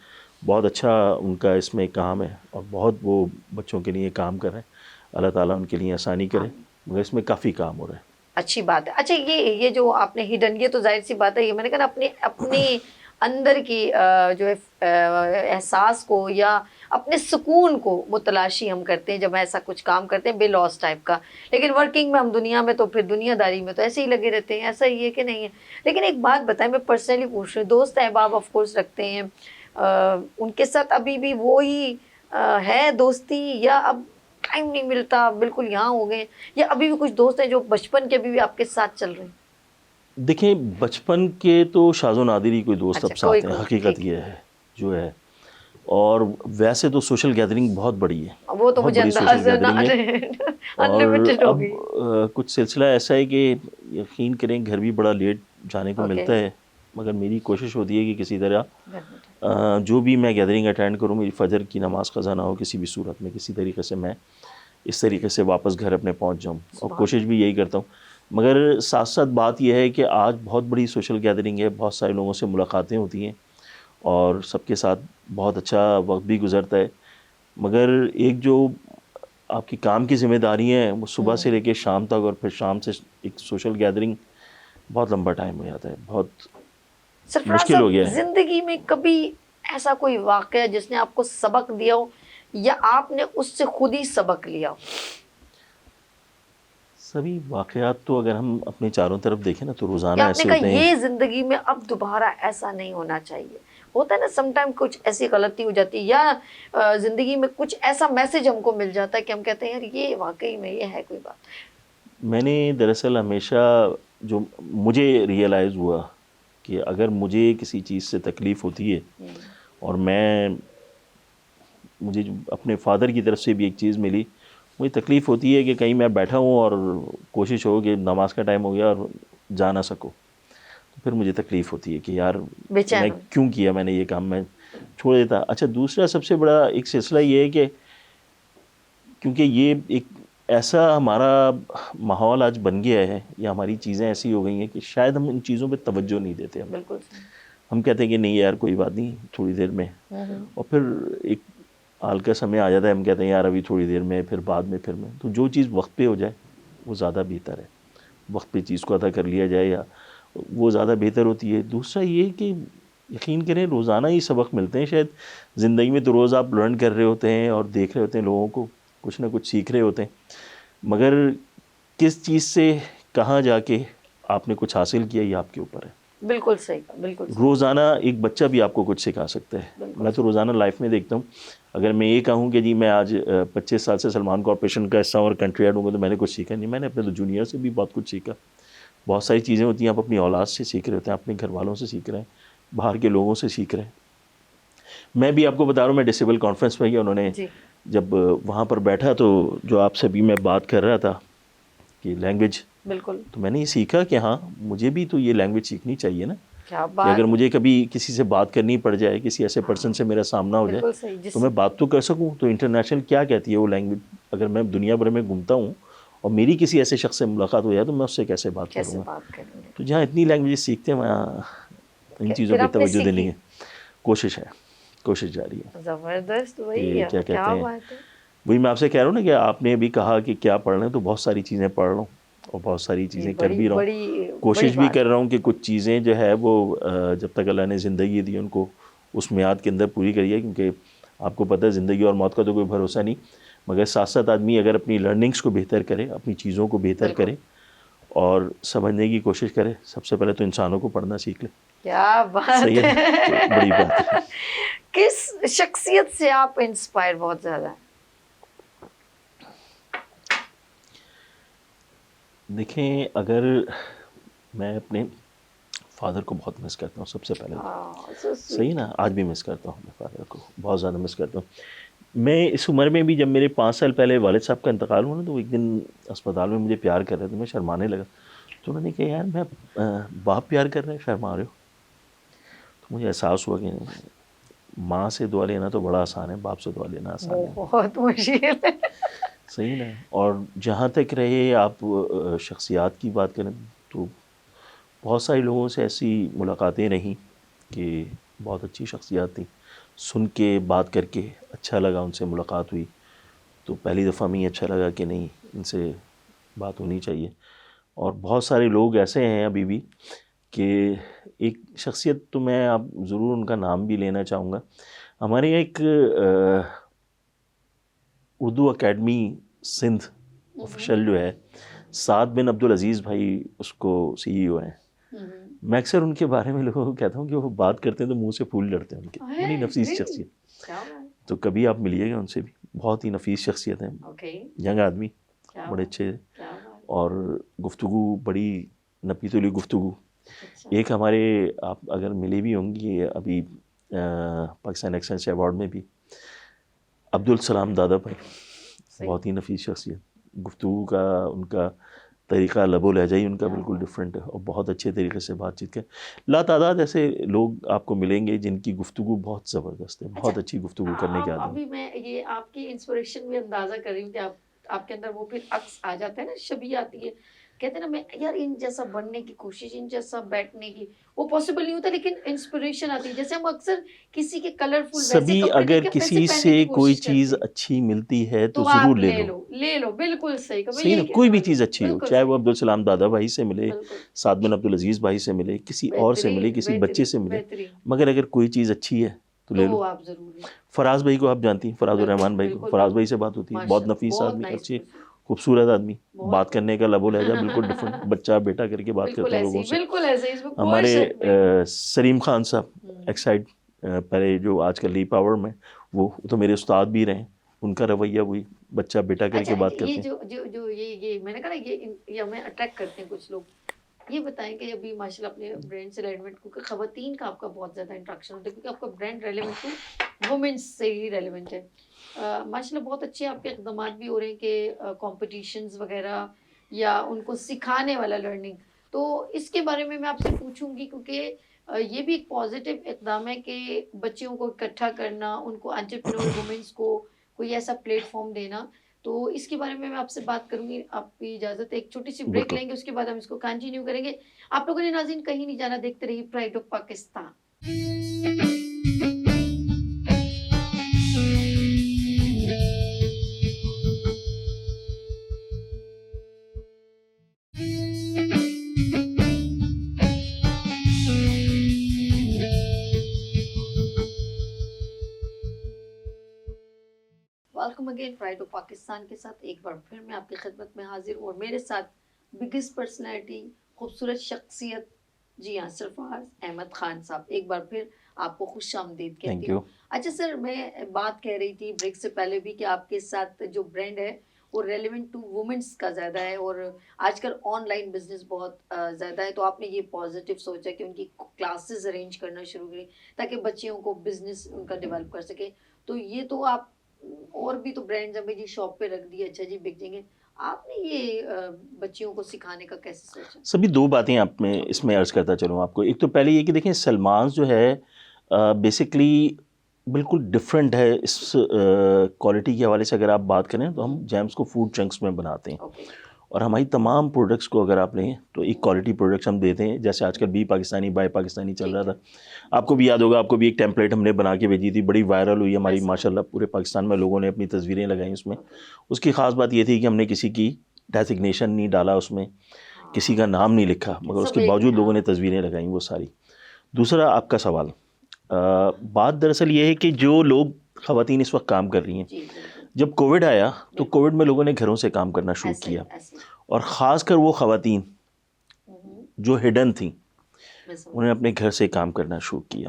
بہت اچھا ان کا اس میں کام ہے اور بہت وہ بچوں کے لیے کام کر رہے ہیں. اللہ تعالیٰ ان کے لیے آسانی کرے، آمین. مگر اس میں کافی کام ہو رہا ہے. اچھی بات ہے. اچھا یہ جو آپ نے ہڈن، یہ تو ظاہر سی بات ہے، یہ میں نے کہا نا اپنے اندر کی جو ہے احساس کو یا اپنے سکون کو متلاشی ہم کرتے ہیں جب ایسا کچھ کام کرتے ہیں بے لوس ٹائپ کا. لیکن ورکنگ میں ہم دنیا میں تو پھر دنیا داری میں تو ایسے ہی لگے رہتے ہیں. ایسا ہی ہے کہ نہیں ہے؟ لیکن ایک بات بتائیں، میں پرسنلی پوچھ رہی ہوں، دوست احباب آف کورس رکھتے ہیں، ان کے ساتھ ابھی بھی وہی ہے دوستی یا اب ٹائم نہیں ملتا، بالکل یہاں ہو گئے، یا ابھی بھی کچھ دوست ہیں جو بچپن کے ابھی بھی آپ کے ساتھ چل رہے ہیں؟ دیکھیں بچپن کے تو شاذ و نادر ہی کوئی دوست اچھا اب کوئی ساتھ ہیں، کوئی حقیقت ٹھیک یہ ہے جو ہے. اور ویسے تو سوشل گیدرنگ بہت بڑی ہے، ہے، وہ تو بہت مجھے بڑی سوشل انداز گیدرنگ ہے. اور انلمیٹڈ ہو اب گئی. کچھ سلسلہ ایسا ہے کہ یقین کریں گھر بھی بڑا لیٹ جانے کو اوکے. ملتا ہے، مگر میری کوشش ہوتی ہے کہ کسی طرح گھر میں جو بھی میں گیدرنگ اٹینڈ کروں، میری فجر کی نماز قضا نہ ہو کسی بھی صورت میں، کسی طریقے سے میں اس طریقے سے واپس گھر اپنے پہنچ جاؤں، اور سبحان کوشش بھی یہی کرتا ہوں. مگر ساتھ ساتھ بات یہ ہے کہ آج بہت بڑی سوشل گیدرنگ ہے، بہت سارے لوگوں سے ملاقاتیں ہوتی ہیں اور سب کے ساتھ بہت اچھا وقت بھی گزرتا ہے. مگر ایک جو آپ کی کام کی ذمہ داری ہیں وہ صبح سے لے کے شام تک، اور پھر شام سے ایک سوشل گیدرنگ، بہت لمبا ٹائم ہو جاتا ہے، بہت سرفراز مشکل ہو صاحب، گیا ہے. زندگی میں کبھی ایسا کوئی واقعہ جس نے آپ کو سبق دیا ہو یا آپ نے اس سے خود ہی سبق لیا ہو؟ سبھی واقعات تو اگر ہم اپنے چاروں طرف دیکھیں نا تو روزانہ یا آپ نے ایسے کہا ہوتے ہیں. یہ زندگی میں اب دوبارہ ایسا نہیں ہونا چاہیے؟ ہوتا ہے نا سم ٹائم کچھ ایسی غلطی ہو جاتی ہے، یا زندگی میں کچھ ایسا میسج ہم کو مل جاتا ہے کہ ہم کہتے ہیں یار یہ واقعی میں یہ ہے کوئی بات. میں نے دراصل ہمیشہ جو مجھے ریئلائز ہوا کہ اگر مجھے کسی چیز سے تکلیف ہوتی ہے، اور مجھے اپنے فادر کی طرف سے بھی ایک چیز ملی، مجھے تکلیف ہوتی ہے کہ کہیں میں بیٹھا ہوں اور کوشش ہو کہ نماز کا ٹائم ہو گیا اور جا نہ سکو، تو پھر مجھے تکلیف ہوتی ہے کہ یار بے میں چین ہو. کیوں کیا، میں نے یہ کام میں چھوڑ دیتا. اچھا دوسرا سب سے بڑا ایک سلسلہ یہ ہے کہ کیونکہ یہ ایک ایسا ہمارا ماحول آج بن گیا ہے یا ہماری چیزیں ایسی ہو گئی ہیں کہ شاید ہم ان چیزوں پہ توجہ نہیں دیتے. بالکل. ہم کہتے ہیں کہ نہیں یار کوئی بات نہیں، تھوڑی دیر میں، اور پھر ایک حال کا سمے آ جاتا ہے، ہم کہتے ہیں یار ابھی تھوڑی دیر میں، پھر بعد میں، پھر میں. تو جو چیز وقت پہ ہو جائے وہ زیادہ بہتر ہے، وقت پہ چیز کو ادا کر لیا جائے یا وہ زیادہ بہتر ہوتی ہے. دوسرا یہ کہ یقین کریں روزانہ ہی سبق ملتے ہیں. شاید زندگی میں تو روز آپ لرن کر رہے ہوتے ہیں اور دیکھ رہے ہوتے ہیں لوگوں کو، کچھ نہ کچھ سیکھ رہے ہوتے ہیں، مگر کس چیز سے کہاں جا کے آپ نے کچھ حاصل کیا یہ آپ کے اوپر ہے. بالکل صحیح کہا، بالکل صحیح. روزانہ ایک بچہ بھی آپ کو کچھ سکھا سکتا ہے. بالکل. میں تو روزانہ لائف میں دیکھتا ہوں, اگر میں یہ کہوں کہ جی میں آج 25 سال سے سلمان کارپوریشن کا حصہ اور کنٹری ہیڈ ہوں گا تو میں نے کچھ سیکھا نہیں. میں نے اپنے تو جونیئر سے بھی بہت کچھ سیکھا. بہت ساری چیزیں ہوتی ہیں آپ اپنی اولاد سے سیکھ رہے ہوتے ہیں, اپنے گھر والوں سے سیکھ رہے ہیں, باہر کے لوگوں سے سیکھ رہے ہیں. میں بھی آپ کو بتا رہا ہوں, میں ڈسیبل کانفرنس میں گیا, انہوں نے جی جب وہاں پر بیٹھا تو جو آپ سے بھی میں بات کر رہا تھا کہ لینگویج, بالکل. تو میں نے یہ سیکھا کہ ہاں مجھے بھی تو یہ لینگویج سیکھنی چاہیے نا, کیا کہ بات اگر ہے. مجھے کبھی کسی سے بات کرنی پڑ جائے, کسی ایسے پرسن سے میرا سامنا ہو جائے, بالکل صحیح. تو میں بات تو کر سکوں. تو انٹرنیشنل کیا کہتی ہے وہ لینگویج, اگر میں دنیا بھر میں گھومتا ہوں اور میری کسی ایسے شخص سے ملاقات ہو جائے تو میں اس سے کیسے بات کیسے کروں گا. بات کریں گے. تو جہاں اتنی لینگویجز سیکھتے ہیں وہاں ان چیزوں پھر پہ آپ نے توجہ دینی سیکھی. ہے. کوشش ہے, کوشش جاری ہے. زبردست. وہی کہ ہے, کیا کہتے کیا ہیں, بات ہے. وہی میں آپ سے کہہ رہا ہوں نا کہ آپ نے بھی کہا کہ کیا پڑھ رہے ہیں, تو بہت ساری چیزیں پڑھ رہا ہوں اور بہت ساری یہ چیزیں کر بڑی بھی رہا ہوں. بڑی بڑی کوشش بھی بات کر ہے. رہا ہوں کہ کچھ چیزیں جو ہے وہ جب تک اللہ نے زندگی دی ان کو اس میعاد کے اندر پوری کریے, کیونکہ آپ کو پتہ ہے زندگی اور موت کا تو کوئی بھروسہ نہیں. مگر ساتھ ساتھ آدمی اگر اپنی لرننگس کو بہتر کرے, اپنی چیزوں کو بہتر بالکل. کرے اور سمجھنے کی کوشش کرے, سب سے پہلے تو انسانوں کو پڑھنا سیکھ لے. کیا بات صحیح ہے, تو بڑی بات ہے. کس شخصیت سے آپ انسپائر بہت زیادہ ہیں؟ دیکھیں, اگر میں اپنے فادر کو بہت مس کرتا ہوں سب سے پہلے تو. سو صحیح سویٹ. نا, آج بھی مس کرتا ہوں اپنے فادر کو, بہت زیادہ مس کرتا ہوں. میں اس عمر میں بھی, جب میرے 5 سال پہلے والد صاحب کا انتقال ہوا نا, تو ایک دن اسپتال میں مجھے پیار کر رہے تھے, میں شرمانے لگا. تو انہوں نے کہا یار میں باپ پیار کر رہے ہیں, شرما رہے ہو. تو مجھے احساس ہوا کہ ماں سے دعا لینا تو بڑا آسان ہے, باپ سے دعا لینا آسان نہیں. بہت مشکل ہے. صحیح نا. اور جہاں تک رہے آپ شخصیات کی بات کریں, تو بہت سارے لوگوں سے ایسی ملاقاتیں رہیں کہ بہت اچھی شخصیات تھیں, سن کے بات کر کے اچھا لگا, ان سے ملاقات ہوئی تو پہلی دفعہ میں اچھا لگا کہ نہیں ان سے بات ہونی چاہیے. اور بہت سارے لوگ ایسے ہیں ابھی بھی کہ ایک شخصیت, تو میں آپ ضرور ان کا نام بھی لینا چاہوں گا. ہمارے یہاں ایک اردو اکیڈمی سندھ آفیشل جو ہے, سعد بن عبدالعزیز بھائی اس کو CEO ہیں. میں اکثر ان کے بارے میں لوگوں کو کہتا ہوں کہ وہ بات کرتے ہیں تو منہ سے پھول لڑتے ہیں ان کے, بڑی نفیس شخصیت. تو کبھی آپ ملیے گا ان سے بھی, بہت ہی نفیس شخصیت ہیں, ینگ آدمی, بڑے اچھے, اور گفتگو بڑی نپی تلی گفتگو. ایک ہمارے, آپ اگر ملے بھی ہوں گی ابھی پاکستان ایکسلنس ایوارڈ میں بھی, عبدالسلام دادا بھائی, بہت ہی نفیس شخصیت. گفتگو کا ان کا طریقہ, لب و لہجہ ہی ان کا بالکل ڈفرینٹ ہے, اور بہت اچھے طریقے سے بات چیت کریں. لا تعداد ایسے لوگ آپ کو ملیں گے جن کی گفتگو بہت زبردست ہے, بہت اچھی گفتگو کرنے کے عادی ہیں. ابھی میں یہ آپ کی انسپریشن میں اندازہ کر رہی ہوں کہ آپ کے اندر وہ پھر عکس آ جاتا ہے نا, شبیہ آتی ہے, کہتے ہیں نا میں یار ان جیسا بننے کی کوشش, ان جیسا بیٹھنے کی, وہ پاسبل نہیں ہوتا, لیکن انسپریشن آتی ہے. جیسے ہم اکثر کسی کے کلرفل ویسے سبھی کپڑے دیکھ اگر کے کسی ویسے پہننے سے کی کوئی کوشش چیز کرتے ہیں, اچھی ملتی ہے تو تو ضرور آپ لے لے لو. بالکل صحیح. صحیح نا, کوئی بھی چیز اچھی ہو, چاہے وہ عبدالسلام دادا بھائی سے ملے, بالکل سعد بن عبدالعزیز بھائی سے ملے, کسی اور سے ملے, کسی بچے سے ملے, بہترین, مگر اگر کوئی چیز اچھی ہے تو لے تو لو. وہ آپ ضرور لیں. فراز بھائی کو آپ جانتی ہیں, فراز الرحمان بھائی کو, بالکل فراز بھائی سے بات ہوتی ہے, بہت نفیس آدمی, اچھے خوبصورت آدمی, بات کرنے کا لب و لہجہ بالکل ڈفرینٹ, بچہ بیٹا کر کے بات کرتے ہیں لوگوں سے. بالکل ایسے, اس میں کوئی ہمارے شک نہیں. سلیم خان صاحب ایکسائڈ, پہلے جو آج کل لی پاور میں, وہ تو میرے استاد بھی رہے, ان کا رویہ وہی بچہ بیٹا کر کے بات کرتے ہیں. جو یہ میں نے کہا نا, یہ ہمیں اٹریکٹ کرتے ہیں کچھ لوگ. یہ بتائیں کہ ابھی ماشاء اللہ اپنے برانڈ سے ریلیونٹ, کیونکہ خواتین کا آپ کا بہت زیادہ انٹریکشن ہوتا ہے, کیونکہ آپ کا برانڈ ریلیونٹ ٹو وومنس سے ہی ریلیونٹ ہے. ماشاء اللہ بہت اچھے آپ کے اقدامات بھی ہو رہے ہیں کہ کمپٹیشنز وغیرہ, یا ان کو سکھانے والا لرننگ. تو اس کے بارے میں آپ سے پوچھوں گی, کیونکہ یہ بھی ایک پازیٹیو اقدام ہے کہ بچیوں کو اکٹھا کرنا, ان کو انٹرپرینور وومنس کو کوئی ایسا پلیٹ فارم دینا. تو اس کے بارے میں آپ سے بات کروں گی, آپ کی اجازت ہے, ایک چھوٹی سی بریک لیں گے, اس کے بعد ہم اس کو کنٹینیو کریں گے. آپ لوگوں نے ناظرین کہیں نہیں جانا, دیکھتے رہیے pride of Pakistan. Welcome again pride of Pakistan کے ساتھ ایک بار پھر میں آپ کی خدمت میں حاضر ہوں, اور میرے ساتھ بگیسٹ پرسنالٹی, خوبصورت شخصیت, جی ہاں، سرفراز احمد خان صاحب، ایک بار پھر آپ کو خوش آمدید تھینک کہتی یو. ہوں. اچھا سر، میں بات کہہ رہی تھی بریک سے پہلے بھی کہ آپ کے ساتھ جو برانڈ ہے وہ ریلیونٹ ٹو وومنس کا زیادہ ہے، اور آج کل آن لائن بزنس بہت زیادہ ہے، تو آپ نے یہ پازیٹیو سوچا کہ ان کی کلاسز ارینج کرنا شروع کریں تاکہ بچیوں کو بزنس ان کا ڈیولپ کر سکے. تو یہ تو آپ اور بھی تو برانڈز ابھی جی شاپ پہ رکھ دیے، اچھا جی بک جائیں گے، آپ نے یہ بچیوں کو سکھانے کا کیسے سوچا؟ سبھی دو باتیں آپ میں اس میں عرض کرتا چلوں آپ کو. ایک تو پہلے یہ کہ دیکھیں سلمان جو ہے بیسکلی بالکل ڈفرینٹ ہے اس کوالٹی کے حوالے سے. اگر آپ بات کریں تو ہم جیمس کو فوڈ چنکس میں بناتے ہیں، اوکے. اور ہماری تمام پروڈکٹس کو اگر آپ لیں تو ایک کوالٹی پروڈکٹس ہم دیتے ہیں. جیسے آج کل بی پاکستانی بائی پاکستانی چل رہا تھا، آپ کو بھی یاد ہوگا، آپ کو بھی ایک ٹیمپلیٹ ہم نے بنا کے بھیجی تھی، بڑی وائرل ہوئی ہماری ماشاءاللہ، پورے پاکستان میں لوگوں نے اپنی تصویریں لگائیں اس میں. اس کی خاص بات یہ تھی کہ ہم نے کسی کی ڈیزگنیشن نہیں ڈالا اس میں، کسی کا نام نہیں لکھا، مگر اس کے باوجود لوگوں نے تصویریں لگائیں وہ ساری. دوسرا آپ کا سوال، بات دراصل یہ ہے کہ جو لوگ خواتین اس وقت کام کر رہی ہیں، جب کووڈ آیا تو کووڈ میں لوگوں نے گھروں سے کام کرنا شروع کیا، اور خاص کر وہ خواتین جو ہڈن تھیں انہوں نے اپنے گھر سے کام کرنا شروع کیا.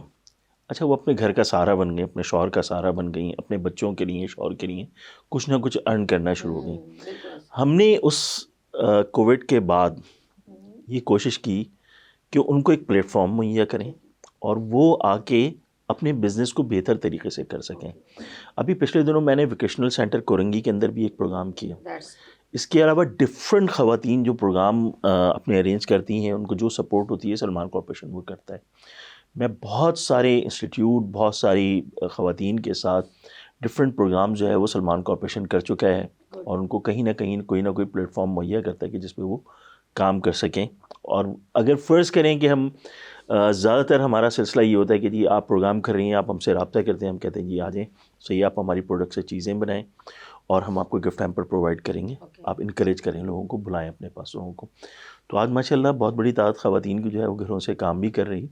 اچھا، وہ اپنے گھر کا سہارا بن گئے، اپنے شوہر کا سہارا بن گئیں، اپنے بچوں کے لیے، شوہر کے لیے کچھ نہ کچھ ارن کرنا شروع ہو گئیں. ہم نے اس کووڈ کے بعد یہ کوشش کی کہ ان کو ایک پلیٹ فارم مہیا کریں اور وہ آ کے اپنے بزنس کو بہتر طریقے سے کر سکیں. ابھی پچھلے دنوں میں نے ووکیشنل سینٹر کورنگی کے اندر بھی ایک پروگرام کیا. اس کے علاوہ ڈفرینٹ خواتین جو پروگرام اپنے ارینج کرتی ہیں، ان کو جو سپورٹ ہوتی ہے سلمان کارپوریشن وہ کرتا ہے. میں بہت سارے انسٹیٹیوٹ، بہت ساری خواتین کے ساتھ ڈفرینٹ پروگرام جو ہے وہ سلمان کارپوریشن کر چکا ہے، اور ان کو کہیں نہ کہیں کوئی نہ کوئی پلیٹ فارم مہیا کرتا ہے کہ جس پہ وہ کام کر سکیں. اور اگر فرض کریں کہ ہم زیادہ تر ہمارا سلسلہ یہ ہوتا ہے کہ جی آپ پروگرام کر رہی ہیں، آپ ہم سے رابطہ کرتے ہیں، ہم کہتے ہیں جی آ جائیں، صحیح، آپ ہماری پروڈکٹ سے چیزیں بنائیں اور ہم آپ کو گفٹ ہیمپر پرووائڈ کریں گے. آپ انکریج کریں لوگوں کو، بلائیں اپنے پاس لوگوں کو. تو آج ماشاء اللہ بہت بڑی تعداد خواتین کی جو ہے وہ گھروں سے کام بھی کر رہی.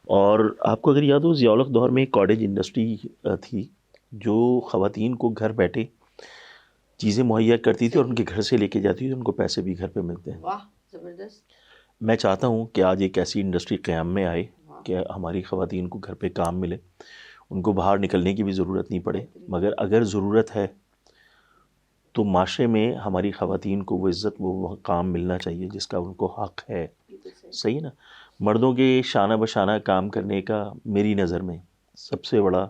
اور آپ کو اگر یاد ہو، ضیاء الحق دور میں ایک کاٹیج انڈسٹری تھی جو خواتین کو گھر بیٹھے چیزیں مہیا کرتی تھی اور ان کے گھر سے لے کے جاتی تھی، ان کو پیسے بھی گھر پہ ملتے ہیں. واہ، زبردست. میں چاہتا ہوں کہ آج ایک ایسی انڈسٹری قیام میں آئے کہ ہماری خواتین کو گھر پہ کام ملے، ان کو باہر نکلنے کی بھی ضرورت نہیں پڑے. مگر اگر ضرورت ہے تو معاشرے میں ہماری خواتین کو وہ عزت، وہ کام ملنا چاہیے جس کا ان کو حق ہے. صحیح نا؟ مردوں کے شانہ بشانہ کام کرنے کا میری نظر میں سب سے بڑا،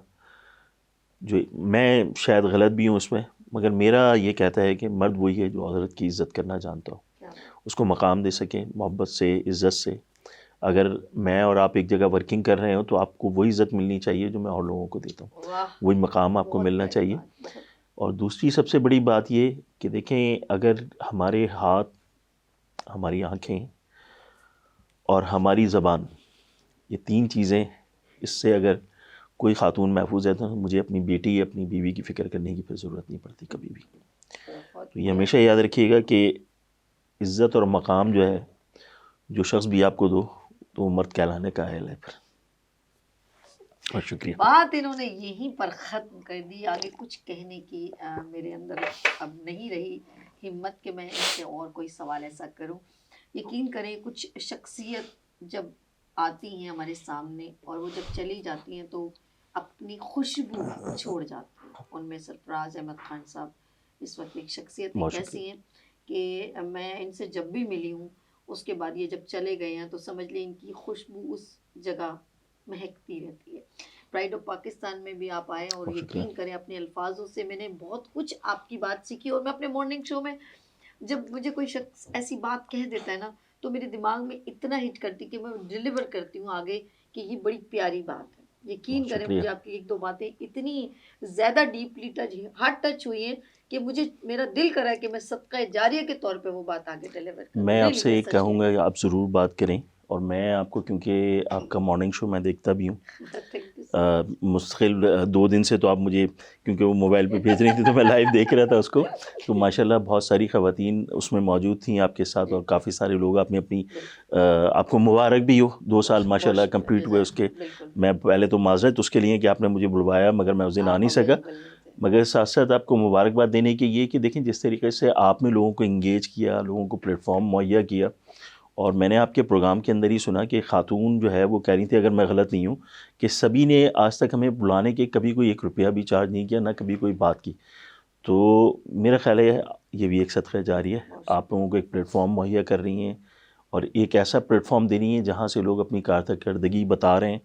جو میں شاید غلط بھی ہوں اس میں، مگر میرا یہ کہتا ہے کہ مرد وہی ہے جو عورت کی عزت کرنا جانتا ہو، اس کو مقام دے سکے محبت سے، عزت سے. اگر میں اور آپ ایک جگہ ورکنگ کر رہے ہوں تو آپ کو وہی عزت ملنی چاہیے جو میں اور لوگوں کو دیتا ہوں، وہی مقام آپ کو ملنا چاہیے. اور دوسری سب سے بڑی بات یہ کہ دیکھیں، اگر ہمارے ہاتھ، ہماری آنکھیں اور ہماری زبان، یہ تین چیزیں، اس سے اگر کوئی خاتون محفوظ ہے تو مجھے اپنی بیٹی، اپنی بیوی کی فکر کرنے کی پھر ضرورت نہیں پڑتی کبھی بھی. تو یہ ہمیشہ یاد رکھیے گا کہ عزت اور مقام جو ہے، جو شخص بھی آپ کو دو تو وہ مرد کہلانے کا اہل ہے پھر. اور شکریہ. بات انہوں نے یہیں پر ختم کر دی، آگے کچھ کہنے کی میرے اندر اب نہیں رہی ہمت کہ میں ان سے اور کوئی سوال ایسا کروں. یقین کریں، کچھ شخصیت جب آتی ہیں ہمارے سامنے اور وہ جب چلی جاتی ہیں تو اپنی خوشبو چھوڑ جاتی ہیں. ان میں سرفراز احمد خان صاحب اس وقت ایک شخصیت ایسی ہیں کہ میں ان سے جب بھی ملی ہوں، اس کے بعد یہ جب چلے گئے ہیں تو سمجھ لیں ان کی خوشبو اس جگہ مہکتی رہتی ہے. پرائڈ آف پاکستان میں بھی آپ آئے اور یقین کریں اپنے الفاظوں سے میں نے بہت کچھ آپ کی بات سیکھی. اور میں اپنے مارننگ شو میں جب مجھے کوئی شخص ایسی بات کہہ دیتا ہے نا تو میرے دماغ میں اتنا ہٹ کرتی کہ میں ڈیلیور کرتی ہوں آگے کہ یہ بڑی پیاری بات ہے. یقین کریں مجھے آپ کی ایک دو باتیں اتنی زیادہ ڈیپلی ہارٹ ٹچ ہوئی ہیں کہ مجھے، میرا دل کرا کہ میں صدقہ جاریہ کے طور پہ وہ بات آگے ڈیلیور کروں. میں آپ سے ایک کہوں گا کہ آپ ضرور بات کریں، اور میں آپ کو، کیونکہ آپ کا مارننگ شو میں دیکھتا بھی ہوں مستقل 2 دن سے، تو آپ مجھے، کیونکہ وہ موبائل پہ بھیج رہی تھی تو میں لائیو دیکھ رہا تھا اس کو. تو ماشاءاللہ بہت ساری خواتین اس میں موجود تھیں آپ کے ساتھ، اور کافی سارے لوگ آپ نے اپنی، آپ کو مبارک بھی ہو 2 سال ماشاءاللہ کمپلیٹ ہوئے اس کے. میں پہلے تو معذرت اس کے لیے کہ آپ نے مجھے بلوایا مگر میں اس دن آ نہیں سکا، مگر ساتھ ساتھ آپ کو مبارکباد دینے کی یہ کہ دیکھیں جس طریقے سے آپ نے لوگوں کو انگیج کیا، لوگوں کو پلیٹ فارم مہیا کیا، اور میں نے آپ کے پروگرام کے اندر ہی سنا کہ خاتون جو ہے وہ کہہ رہی تھی, اگر میں غلط نہیں ہوں, کہ سبھی نے آج تک ہمیں بلانے کے کبھی کوئی 1 روپیہ بھی چارج نہیں کیا, نہ کبھی کوئی بات کی. تو میرا خیال ہے یہ بھی ایک صدقہ جاری ہے. آپ لوگوں کو ایک پلیٹ فارم مہیا کر رہی ہیں, اور ایک ایسا پلیٹ فارم دے رہی ہیں جہاں سے لوگ اپنی کارکردگی بتا رہے ہیں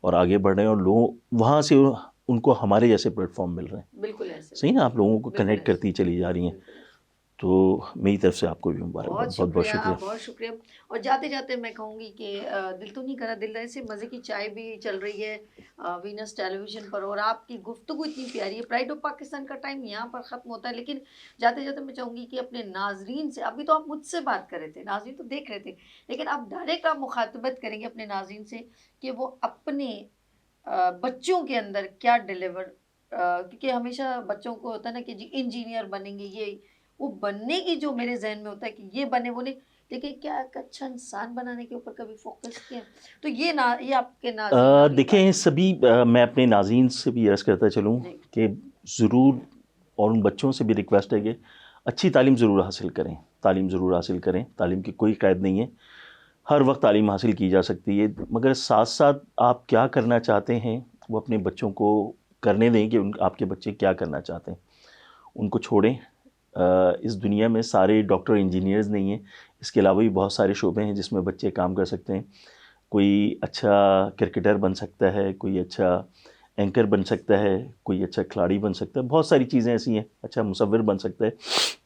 اور آگے بڑھ رہے ہیں, اور لوگ وہاں سے ان کو ہمارے جیسے پلیٹ فارم مل رہے ہیں. بالکل ایسے صحیح نا, آپ لوگوں کو کنیکٹ کرتی چلی جا رہی ہیں. تو میری طرف سے آپ کو بھی مبارکباد, بہت بہت شکریہ. بہت شکریہ. اور جاتے جاتے میں کہوں گی کہ دل تو نہیں کرا, دل ایسے مزے کی چائے بھی چل رہی ہے وینس ٹیلی ویژن پر, اور آپ کی گفتگو اتنی پیاری ہے. پرائڈ آف پاکستان کا ٹائم یہاں پر ختم ہوتا ہے, لیکن جاتے جاتے میں چاہوں گی کہ اپنے ناظرین سے, ابھی تو آپ مجھ سے بات کر رہے تھے, ناظرین تو دیکھ رہے تھے, لیکن آپ ڈائریکٹ آپ مخاطبت کریں گے اپنے ناظرین سے کہ وہ اپنے بچوں کے اندر کیا ڈیلیور, کیونکہ ہمیشہ بچوں کو ہوتا ہے نا کہ جی انجینئر بنیں گے, یہ وہ بننے کی جو میرے ذہن میں ہوتا ہے کہ یہ بنے وہ نہیں, لیکن کیا ایک اچھا انسان بنانے کے اوپر کبھی فوکس کیا؟ تو یہ آپ کے ناظرین دیکھیں سبھی, میں اپنے ناظرین سے بھی عرض کرتا چلوں کہ ضرور, اور ان بچوں سے بھی ریکویسٹ ہے کہ اچھی تعلیم ضرور حاصل کریں, تعلیم ضرور حاصل کریں. تعلیم کی کوئی قید نہیں ہے, ہر وقت تعلیم حاصل کی جا سکتی ہے, مگر ساتھ ساتھ آپ کیا کرنا چاہتے ہیں وہ اپنے بچوں کو کرنے دیں کہ آپ کے بچے کیا کرنا چاہتے ہیں, ان کو چھوڑیں. اس دنیا میں سارے ڈاکٹر انجینئرز نہیں ہیں, اس کے علاوہ بھی بہت سارے شعبے ہیں جس میں بچے کام کر سکتے ہیں. کوئی اچھا کرکٹر بن سکتا ہے, کوئی اچھا اینکر بن سکتا ہے, کوئی اچھا کھلاڑی بن سکتا ہے, بہت ساری چیزیں ایسی ہیں, اچھا مصور بن سکتا ہے.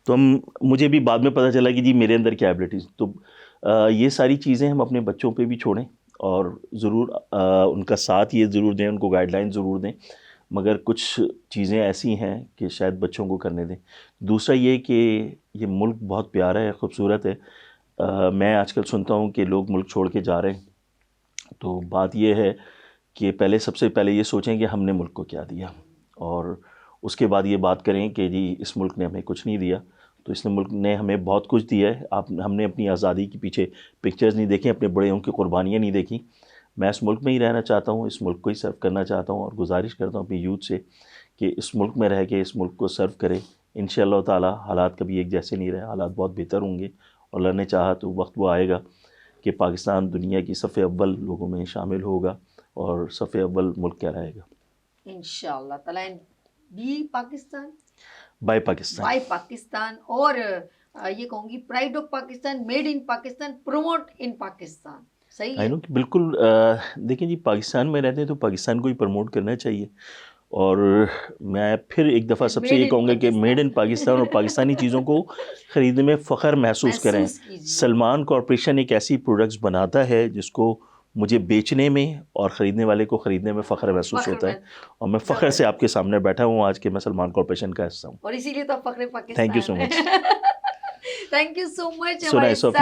تو مجھے بھی بعد میں پتہ چلا کہ جی میرے اندر کیا ایبلٹیز, تو یہ ساری چیزیں ہم اپنے بچوں پہ بھی چھوڑیں, اور ضرور ان کا ساتھ یہ ضرور دیں, ان کو گائیڈ لائن ضرور دیں, مگر کچھ چیزیں ایسی ہیں کہ شاید بچوں کو کرنے دیں. دوسرا یہ کہ یہ ملک بہت پیارا ہے, خوبصورت ہے. میں آج کل سنتا ہوں کہ لوگ ملک چھوڑ کے جا رہے ہیں, تو بات یہ ہے کہ سب سے پہلے یہ سوچیں کہ ہم نے ملک کو کیا دیا, اور اس کے بعد یہ بات کریں کہ جی اس ملک نے ہمیں کچھ نہیں دیا. تو اس ملک نے ہمیں بہت کچھ دیا ہے. ہم نے اپنی آزادی کے پیچھے پکچرز نہیں دیکھیں, اپنے بڑوں کی قربانیاں نہیں دیکھیں. میں اس ملک میں ہی رہنا چاہتا ہوں, اس ملک کو ہی سرو کرنا چاہتا ہوں, اور گزارش کرتا ہوں اپنی یوتھ سے کہ اس ملک میں رہ کے اس ملک کو سرو کرے. انشاءاللہ تعالی حالات کبھی ایک جیسے نہیں رہے, حالات بہت بہتر ہوں گے, اور اللہ نے چاہا تو وقت وہ آئے گا کہ پاکستان دنیا کی صف اول لوگوں میں شامل ہوگا, اور صف اول ملک کیا رہے گا انشاءاللہ تعالیٰ. Be Pakistan, buy Pakistan, buy Pakistan, اور یہ کہوں گی pride of Pakistan, made in Pakistan, promote in Pakistan. صحیح ہے. بالکل. دیکھیں جی, پاکستان میں رہتے ہیں تو پاکستان کو ہی پروموٹ کرنا چاہیے. اور میں پھر ایک دفعہ سب سے یہ کہوں گا کہ میڈ ان پاکستان اور پاکستانی چیزوں کو خریدنے میں فخر محسوس کریں. سلمان کارپوریشن ایک ایسی پروڈکٹس بناتا ہے جس کو مجھے بیچنے میں اور خریدنے والے کو خریدنے میں فخر محسوس ہوتا ہے, اور میں فخر سے آپ کے سامنے بیٹھا ہوں آج کہ میں سلمان کارپوریشن کا حصہ ہوں, اور اسی لیے تو فخر Pakistan. Thank you so much. Thank you so much ہمارے ساتھ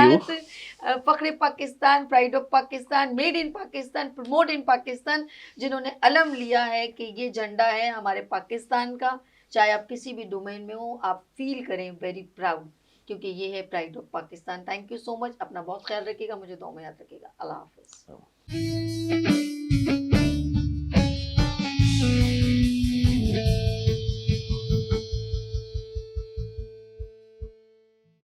فخر Pakistan, pride of Pakistan, made in Pakistan, promote in Pakistan, جنہوں نے علم لیا ہے کہ یہ جھنڈا ہے ہمارے پاکستان کا. چاہے آپ کسی بھی ڈومین میں ہوں, آپ فیل کریں ویری پراؤڈ, کیونکہ یہ ہے pride of Pakistan. Thank you so much. اپنا بہت خیال رکھیے گا, مجھے دعا میں یاد رکھیے گا. اللہ حافظ.